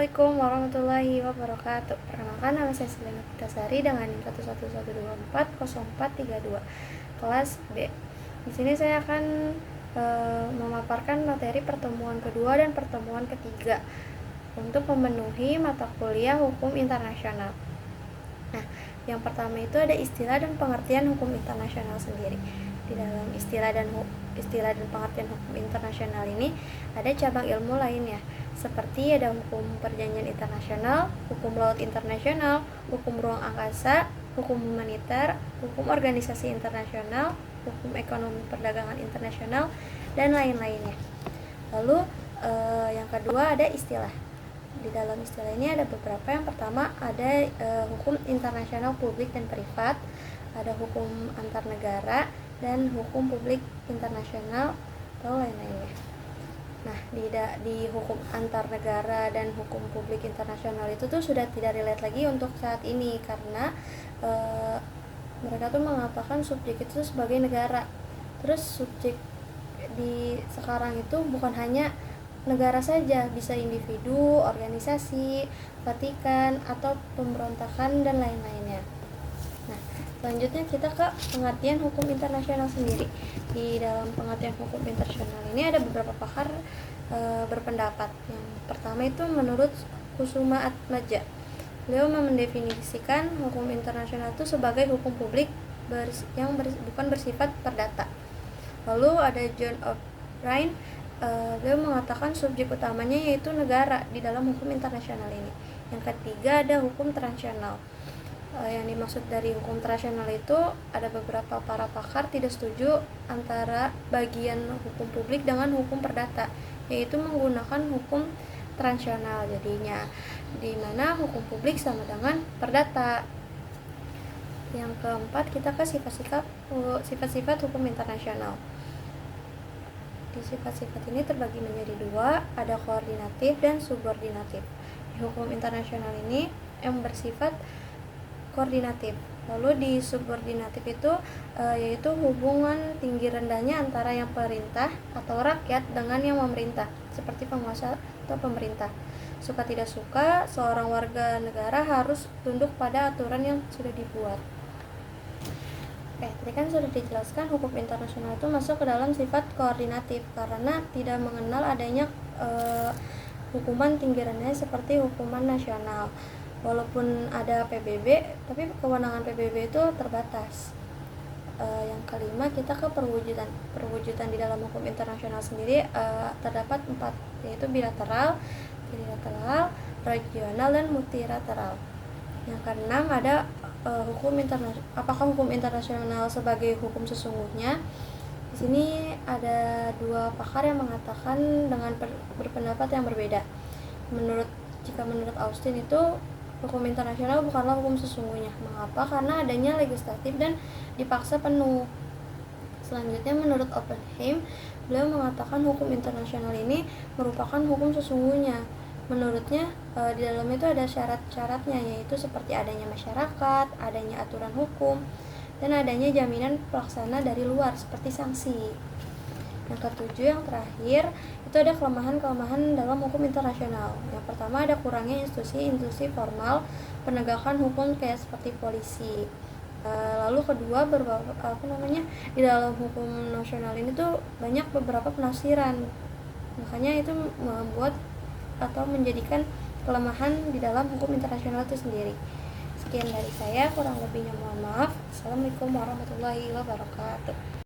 Assalamualaikum warahmatullahi wabarakatuh. Perkenalkan, nama saya Selena Putasari dengan NIM 111240432 kelas B. Di sini saya akan memaparkan materi pertemuan kedua dan pertemuan ketiga untuk memenuhi mata kuliah hukum internasional. Nah, yang pertama itu ada istilah dan pengertian hukum internasional sendiri. Di dalam istilah dan pengertian hukum internasional ini ada cabang ilmu lainnya, seperti ada hukum perjanjian internasional, hukum laut internasional, hukum ruang angkasa, hukum humaniter, hukum organisasi internasional, hukum ekonomi perdagangan internasional, dan lain-lainnya. Lalu yang kedua ada istilah. Di dalam istilah ini ada beberapa. Yang pertama ada hukum internasional publik dan privat, ada hukum antar negara, dan hukum publik internasional atau lain-lainnya. Nah, di hukum antar negara dan hukum publik internasional itu tuh sudah tidak relate lagi untuk saat ini, karena mereka tuh mengatakan subjek itu sebagai negara. Terus subjek di sekarang itu bukan hanya negara saja, bisa individu, organisasi, Vatikan, atau pemberontakan dan lain-lainnya. Nah, selanjutnya kita ke pengertian hukum internasional sendiri. Di dalam pengertian hukum internasional ini ada beberapa pakar berpendapat. Yang pertama itu menurut Kusuma Atmaja. Beliau mendefinisikan hukum internasional itu sebagai hukum publik yang bukan bersifat perdata. Lalu ada John O'Brien. Beliau mengatakan subjek utamanya yaitu negara di dalam hukum internasional ini. Yang ketiga ada hukum transnasional. Yang dimaksud dari hukum transnasional itu ada beberapa para pakar tidak setuju antara bagian hukum publik dengan hukum perdata, yaitu menggunakan hukum transnasional jadinya, di mana hukum publik sama dengan perdata. Yang keempat kita ke sifat-sifat hukum internasional. Di sifat-sifat ini terbagi menjadi dua, ada koordinatif dan subordinatif. Di hukum internasional ini yang bersifat koordinatif. Lalu di subordinatif itu yaitu hubungan tinggi rendahnya antara yang perintah atau rakyat dengan yang memerintah, seperti penguasa atau pemerintah. Suka tidak suka, seorang warga negara harus tunduk pada aturan yang sudah dibuat. Tadi kan sudah dijelaskan hukum internasional itu masuk ke dalam sifat koordinatif karena tidak mengenal adanya hukuman tinggi rendahnya seperti hukuman nasional. Walaupun ada PBB, tapi kewenangan PBB itu terbatas. Yang kelima kita ke perwujudan di dalam hukum internasional sendiri terdapat 4, yaitu bilateral, trilateral, regional, dan multilateral. Yang keenam ada hukum internasional. Apakah hukum internasional sebagai hukum sesungguhnya? Di sini ada dua pakar yang mengatakan dengan berpendapat yang berbeda. Jika menurut Austin itu hukum internasional bukanlah hukum sesungguhnya. Mengapa? Karena adanya legislatif dan dipaksa penuh. Selanjutnya menurut Oppenheim, beliau mengatakan hukum internasional ini merupakan hukum sesungguhnya. Menurutnya di dalam itu ada syarat-syaratnya, yaitu seperti adanya masyarakat, adanya aturan hukum, dan adanya jaminan pelaksana dari luar seperti sanksi. Yang ketujuh, yang terakhir, itu ada kelemahan-kelemahan dalam hukum internasional. Yang pertama ada kurangnya institusi formal penegakan hukum kayak seperti polisi. Lalu kedua di dalam hukum nasional ini tuh banyak beberapa penafsiran. Makanya itu membuat atau menjadikan kelemahan di dalam hukum internasional itu sendiri. Sekian dari saya, kurang lebihnya mohon maaf. Assalamualaikum warahmatullahi wabarakatuh.